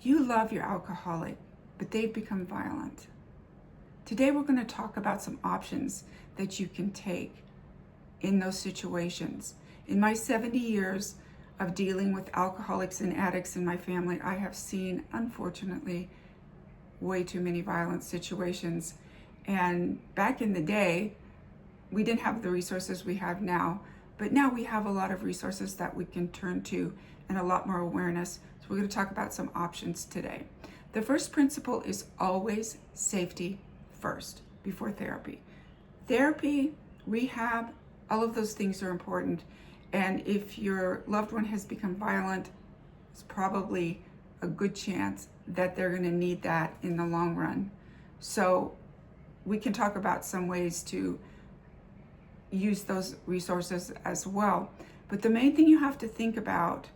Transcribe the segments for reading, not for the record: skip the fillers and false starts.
You love your alcoholic, but they've become violent. Today we're going to talk about some options that you can take in those situations. In my 70 years of dealing with alcoholics and addicts in my family, I have seen, unfortunately, way too many violent situations. And back in the day, we didn't have the resources we have now, but now we have a lot of resources that we can turn to and a lot more awareness. So we're going to talk about some options today. The first principle is always safety first before therapy. Therapy, rehab, all of those things are important. And if your loved one has become violent, it's probably a good chance that they're going to need that in the long run. So we can talk about some ways to use those resources as well. But the main thing you have to think about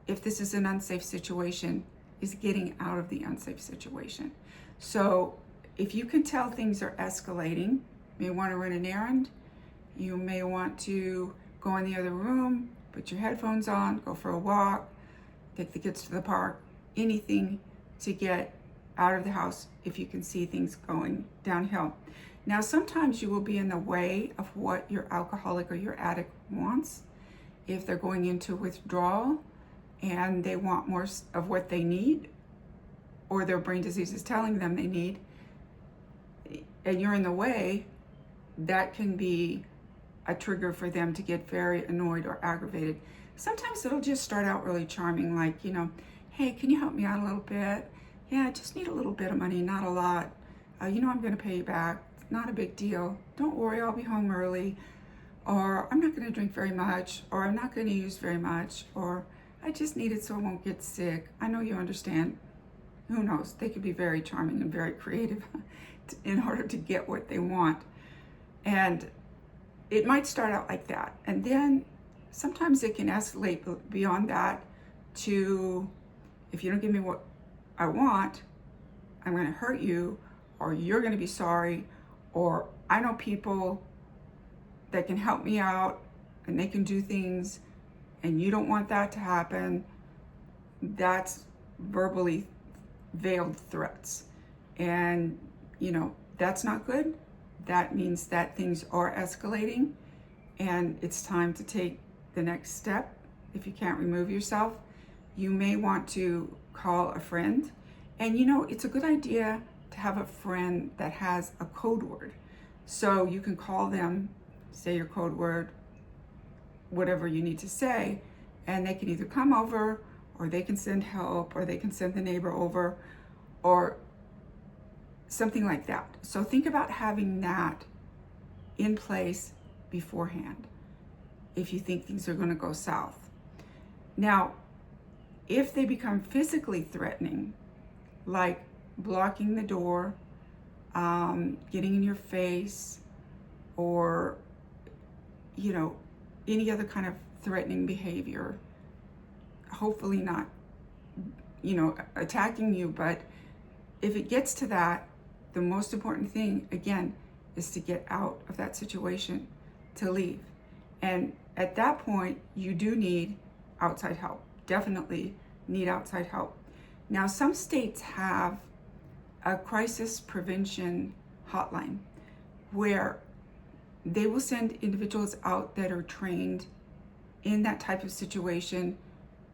if this is an unsafe situation is getting out of the unsafe situation. So if you can tell things are escalating, you may want to run an errand, you may want to go in the other room, put your headphones on, go for a walk, take the kids to the park, anything to get out of the house if you can see things going downhill. Now, sometimes you will be in the way of what your alcoholic or your addict wants. If they're going into withdrawal and they want more of what they need, or their brain disease is telling them they need, and you're in the way, that can be a trigger for them to get very annoyed or aggravated. Sometimes it'll just start out really charming, like, hey, can you help me out a little bit? Yeah, I just need a little bit of money, not a lot. I'm going to pay you back. It's not a big deal. Don't worry, I'll be home early. Or I'm not going to drink very much. Or I'm not going to use very much. Or I just need it so I won't get sick. I know you understand. Who knows? They could be very charming and very creative in order to get what they want. And it might start out like that. And then sometimes it can escalate beyond that to, if you don't give me what I want, I'm going to hurt you, or you're going to be sorry, or I know people that can help me out and they can do things and you don't want that to happen. That's verbally veiled threats. And, that's not good. That means that things are escalating and it's time to take the next step. If you can't remove yourself, you may want to call a friend. And it's a good idea to have a friend that has a code word. So you can call them, say your code word, whatever you need to say, and they can either come over, or they can send help, or they can send the neighbor over, or something like that. So think about having that in place beforehand if you think things are going to go south. Now, if they become physically threatening, like blocking the door, getting in your face, or any other kind of threatening behavior, hopefully not attacking you, but if it gets to that, the most important thing, again, is to get out of that situation, to leave. And at that point, you do need outside help. Definitely need outside help. Now, some states have a crisis prevention hotline where they will send individuals out that are trained in that type of situation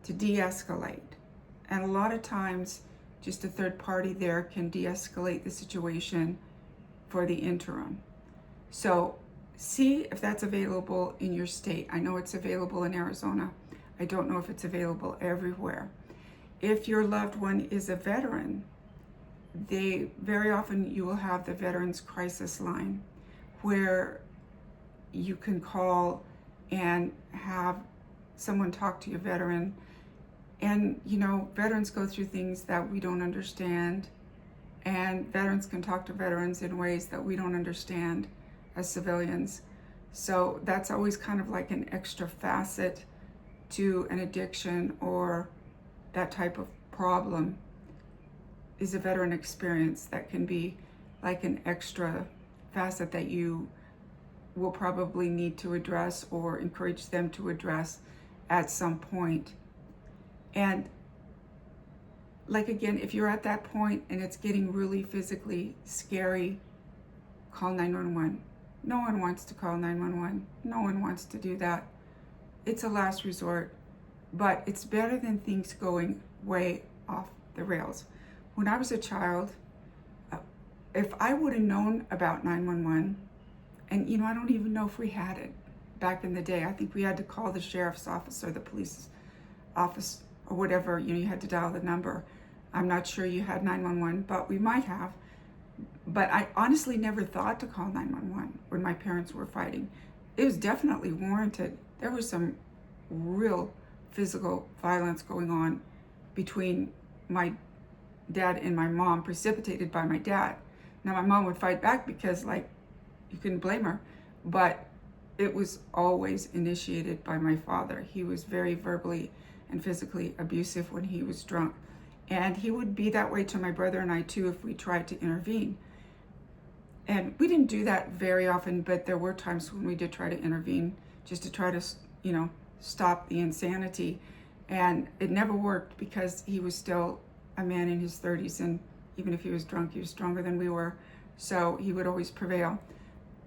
to de-escalate. And a lot of times, just a third party there can de-escalate the situation for the interim. So see if that's available in your state. I know it's available in Arizona. I don't know if it's available everywhere. If your loved one is a veteran, very often you will have the Veterans Crisis Line where you can call and have someone talk to your veteran. And veterans go through things that we don't understand, and veterans can talk to veterans in ways that we don't understand as civilians. So that's always kind of like an extra facet to an addiction or that type of problem, is a veteran experience that can be like an extra facet that you will probably need to address or encourage them to address at some point. And like again, if you're at that point and it's getting really physically scary, call 911. No one wants to call 911. No one wants to do that. It's a last resort, but it's better than things going way off the rails. When I was a child, if I would have known about 911, and I don't even know if we had it back in the day. I think we had to call the sheriff's office or the police office or whatever, you had to dial the number. I'm not sure you had 911, but we might have. But I honestly never thought to call 911 when my parents were fighting. It was definitely warranted. There was some real physical violence going on between my dad and my mom, precipitated by my dad. Now, my mom would fight back because, you couldn't blame her, but it was always initiated by my father. He was very verbally and physically abusive when he was drunk. And he would be that way to my brother and I too if we tried to intervene. And we didn't do that very often, but there were times when we did try to intervene just to try to, stop the insanity. And it never worked because he was still a man in his 30s, and even if he was drunk, he was stronger than we were. So he would always prevail.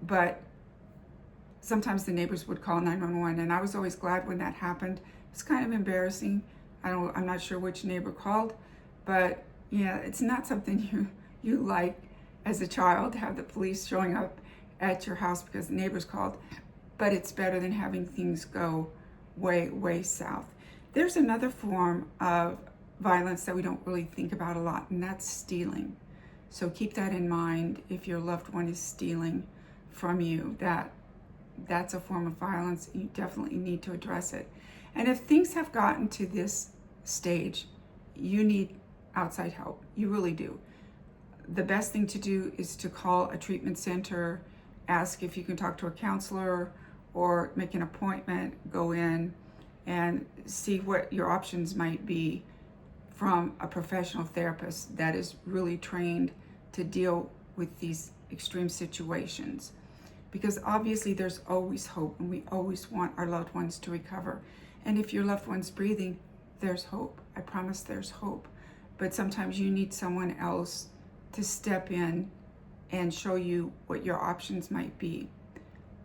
But sometimes the neighbors would call 911, and I was always glad when that happened. It's kind of embarrassing. I'm not sure which neighbor called, but yeah, it's not something you like as a child to have the police showing up at your house because the neighbors called. But it's better than having things go way, way south. There's another form of violence that we don't really think about a lot, and that's stealing. So keep that in mind if your loved one is stealing from you. That's a form of violence. You definitely need to address it. And if things have gotten to this stage, you need outside help. You really do. The best thing to do is to call a treatment center, ask if you can talk to a counselor, or make an appointment, go in and see what your options might be from a professional therapist that is really trained to deal with these extreme situations. Because obviously there's always hope, and we always want our loved ones to recover. And if your loved one's breathing, there's hope. I promise there's hope. But sometimes you need someone else to step in and show you what your options might be.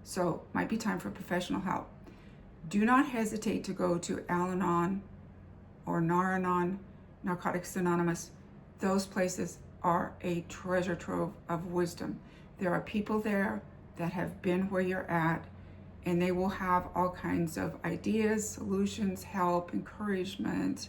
So might be time for professional help. Do not hesitate to go to Al-Anon or Nar-Anon, Narcotics Anonymous. Those places are a treasure trove of wisdom. There are people there that have been where you're at, and they will have all kinds of ideas, solutions, help, encouragement.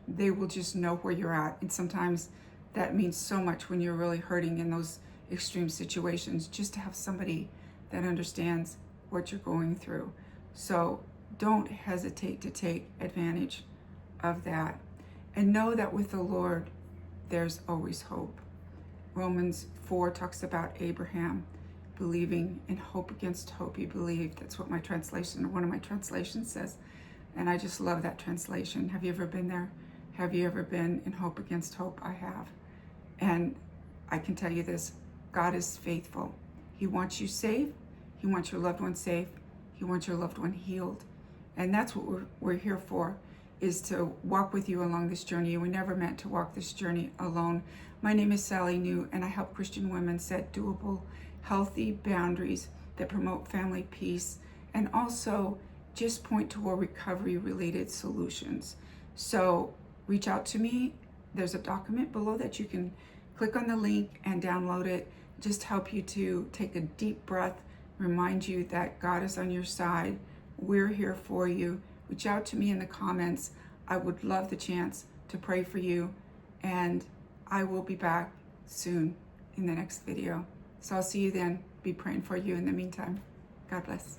They will just know where you're at. And sometimes that means so much when you're really hurting in those extreme situations, just to have somebody that understands what you're going through. So don't hesitate to take advantage of that. And know that with the Lord, there's always hope. Romans 4 talks about Abraham believing in hope against hope. He believed. That's what one of my translations says. And I just love that translation. Have you ever been there? Have you ever been in hope against hope? I have. And I can tell you this, God is faithful. He wants you safe. He wants your loved one safe. He wants your loved one healed. And that's what we're here for, is to walk with you along this journey. We never meant to walk this journey alone. My name is Sally New, and I help Christian women set doable, healthy boundaries that promote family peace and also just point toward recovery-related solutions. So reach out to me. There's a document below that you can click on the link and download it. Just help you to take a deep breath, remind you that God is on your side. We're here for you. Reach out to me in the comments. I would love the chance to pray for you, and I will be back soon in the next video. So I'll see you then. Be praying for you in the meantime. God bless.